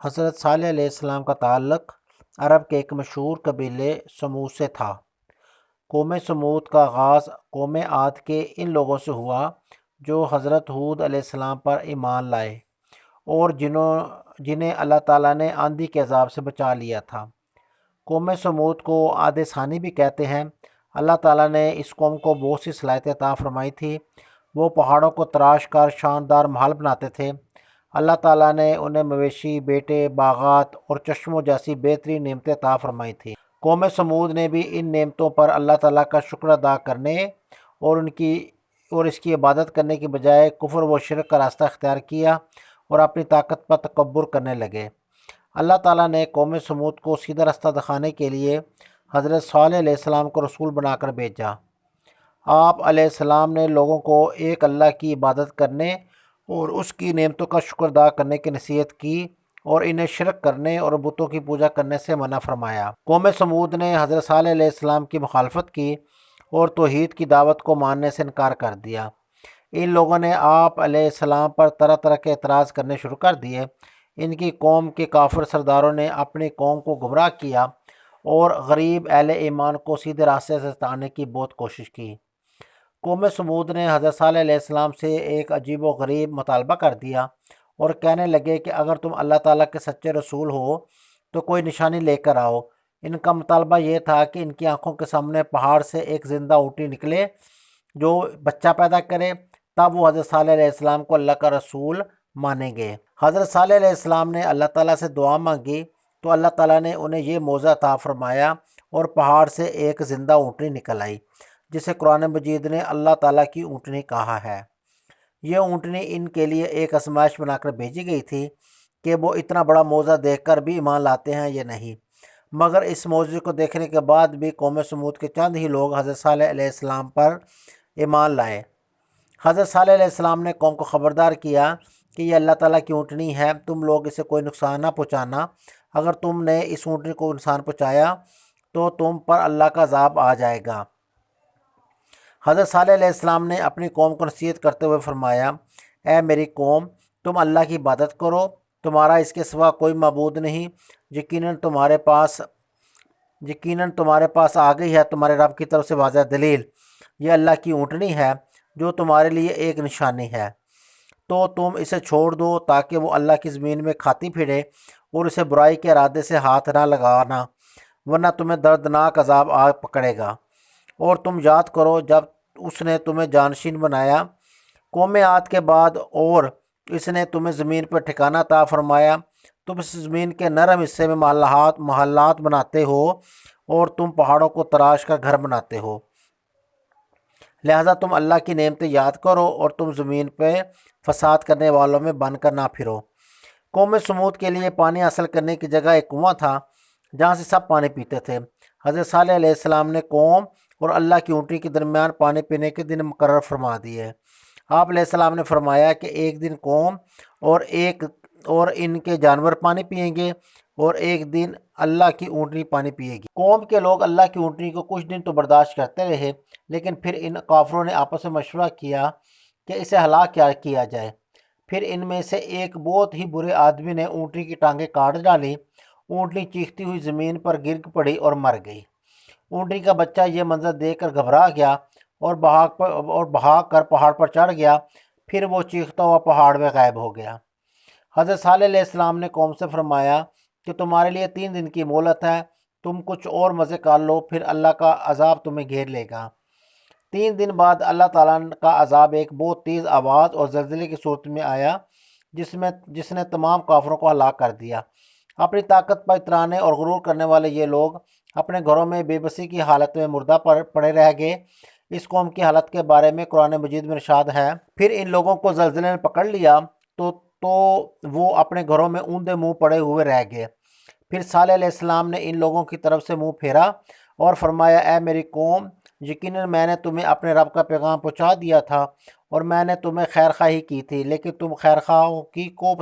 حضرت صالح علیہ السلام کا تعلق عرب کے ایک مشہور قبیلے سمود سے تھا۔ قوم سمود کا آغاز قوم عاد کے ان لوگوں سے ہوا جو حضرت ہود علیہ السلام پر ایمان لائے اور جنہیں اللہ تعالیٰ نے آندھی کے عذاب سے بچا لیا تھا۔ قوم سمود کو عاد ثانی بھی کہتے ہیں۔ اللہ تعالیٰ نے اس قوم کو بہت سی صلاحیتیں عطا فرمائی تھی۔ وہ پہاڑوں کو تراش کر شاندار محل بناتے تھے۔ اللہ تعالیٰ نے انہیں مویشی، بیٹے، باغات اور چشموں جیسی بہترین نعمتیں عطا فرمائی تھیں۔ قوم سمود نے بھی ان نعمتوں پر اللہ تعالیٰ کا شکر ادا کرنے اور اس کی عبادت کرنے کی بجائے کفر و شرک کا راستہ اختیار کیا اور اپنی طاقت پر تکبر کرنے لگے۔ اللہ تعالیٰ نے قوم سمود کو سیدھا راستہ دکھانے کے لیے حضرت صالح علیہ السلام کو رسول بنا کر بھیجا۔ آپ علیہ السلام نے لوگوں کو ایک اللہ کی عبادت کرنے اور اس کی نعمتوں کا شکر ادا کرنے کی نصیحت کی اور انہیں شرک کرنے اور بتوں کی پوجا کرنے سے منع فرمایا۔ قوم سمود نے حضرت صالح علیہ السلام کی مخالفت کی اور توحید کی دعوت کو ماننے سے انکار کر دیا۔ ان لوگوں نے آپ علیہ السلام پر طرح طرح کے اعتراض کرنے شروع کر دیے۔ ان کی قوم کے کافر سرداروں نے اپنی قوم کو گمراہ کیا اور غریب اہل ایمان کو سیدھے راستے سے ہٹانے کی بہت کوشش کی۔ قوم سمود نے حضرت صالح علیہ السلام سے ایک عجیب و غریب مطالبہ کر دیا اور کہنے لگے کہ اگر تم اللہ تعالیٰ کے سچے رسول ہو تو کوئی نشانی لے کر آؤ۔ ان کا مطالبہ یہ تھا کہ ان کی آنکھوں کے سامنے پہاڑ سے ایک زندہ اونٹنی نکلے جو بچہ پیدا کرے، تب وہ حضرت صالح علیہ السلام کو اللہ کا رسول مانیں گے۔ حضرت صالح علیہ السلام نے اللہ تعالیٰ سے دعا مانگی تو اللہ تعالیٰ نے انہیں یہ معجزہ عطا فرمایا اور پہاڑ سے ایک زندہ اونٹنی نکل آئی جسے قرآن مجید نے اللہ تعالیٰ کی اونٹنی کہا ہے۔ یہ اونٹنی ان کے لیے ایک آزمائش بنا کر بھیجی گئی تھی کہ وہ اتنا بڑا معجزہ دیکھ کر بھی ایمان لاتے ہیں یا نہیں، مگر اس معجزے کو دیکھنے کے بعد بھی قوم سمود کے چند ہی لوگ حضرت صالح علیہ السلام پر ایمان لائے۔ حضرت صالح علیہ السلام نے قوم کو خبردار کیا کہ یہ اللہ تعالیٰ کی اونٹنی ہے، تم لوگ اسے کوئی نقصان نہ پہنچانا۔ اگر تم نے اس اونٹنی کو نقصان پہنچایا تو تم پر اللہ کا عذاب آ جائے گا۔ حضرت صالح علیہ السلام نے اپنی قوم کو نصیحت کرتے ہوئے فرمایا، اے میری قوم، تم اللہ کی عبادت کرو، تمہارا اس کے سوا کوئی معبود نہیں۔ یقیناً تمہارے پاس آ گئی ہے تمہارے رب کی طرف سے واضح دلیل، یہ اللہ کی اونٹنی ہے جو تمہارے لیے ایک نشانی ہے، تو تم اسے چھوڑ دو تاکہ وہ اللہ کی زمین میں کھاتی پھرے اور اسے برائی کے ارادے سے ہاتھ نہ لگانا، ورنہ تمہیں دردناک عذاب آ پکڑے گا۔ اور تم یاد کرو جب اس نے تمہیں جانشین بنایا قوم عاد کے بعد اور اس نے تمہیں زمین پر ٹھکانہ عطا فرمایا، تم اس زمین کے نرم حصے میں محلات بناتے ہو اور تم پہاڑوں کو تراش کر گھر بناتے ہو، لہذا تم اللہ کی نعمتیں یاد کرو اور تم زمین پہ فساد کرنے والوں میں بن کر نہ پھرو۔ قوم سمود کے لیے پانی حاصل کرنے کی جگہ ایک کنواں تھا جہاں سے سب پانی پیتے تھے۔ حضرت صالح علیہ السلام نے قوم اور اللہ کی اونٹنی کے درمیان پانی پینے کے دن مقرر فرما دیے۔ آپ علیہ السلام نے فرمایا کہ ایک دن قوم اور ان کے جانور پانی پئیں گے اور ایک دن اللہ کی اونٹنی پانی پیے گی۔ قوم کے لوگ اللہ کی اونٹنی کو کچھ دن تو برداشت کرتے رہے، لیکن پھر ان کافروں نے آپس میں مشورہ کیا کہ اسے ہلاک کیا جائے۔ پھر ان میں سے ایک بہت ہی برے آدمی نے اونٹنی کی ٹانگیں کاٹ ڈالی۔ اونٹنی چیختی ہوئی زمین پر گر پڑی اور مر گئی۔ اونٹنی کا بچہ یہ منظر دیکھ کر گھبرا گیا اور بھاگ کر پہاڑ پر چڑھ گیا، پھر وہ چیختا ہوا پہاڑ میں غائب ہو گیا۔ حضرت صالح علیہ السلام نے قوم سے فرمایا کہ تمہارے لیے 3 دن کی مہلت ہے، تم کچھ اور مزے کر لو، پھر اللہ کا عذاب تمہیں گھیر لے گا۔ 3 دن بعد اللہ تعالیٰ کا عذاب ایک بہت تیز آواز اور زلزلے کی صورت میں آیا جس نے تمام کافروں کو ہلاک کر دیا۔ اپنی طاقت پر اترانے اور غرور کرنے والے یہ لوگ اپنے گھروں میں بے بسی کی حالت میں مردہ پڑے رہ گئے۔ اس قوم کی حالت کے بارے میں قرآن مجید میں ارشاد ہے، پھر ان لوگوں کو زلزلے نے پکڑ لیا تو وہ اپنے گھروں میں اوندے منہ پڑے ہوئے رہ گئے۔ پھر صالح علیہ السلام نے ان لوگوں کی طرف سے منہ پھیرا اور فرمایا، اے میری قوم، یقیناً میں نے تمہیں اپنے رب کا پیغام پہنچا دیا تھا اور میں نے تمہیں خیر خواہی کی تھی، لیکن تم خیر خواہوں کی کو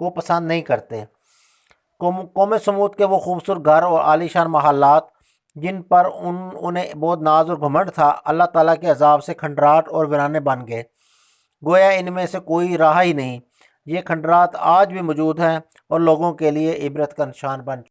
پسند نہیں کرتے۔ قوم سمود کے وہ خوبصورت گھر اور عالی شان محلات جن پر انہیں بہت ناز اور گھمنڈ تھا، اللہ تعالیٰ کے عذاب سے کھنڈرات اور ویرانے بن گئے، گویا ان میں سے کوئی رہا ہی نہیں۔ یہ کھنڈرات آج بھی موجود ہیں اور لوگوں کے لیے عبرت کا نشان بن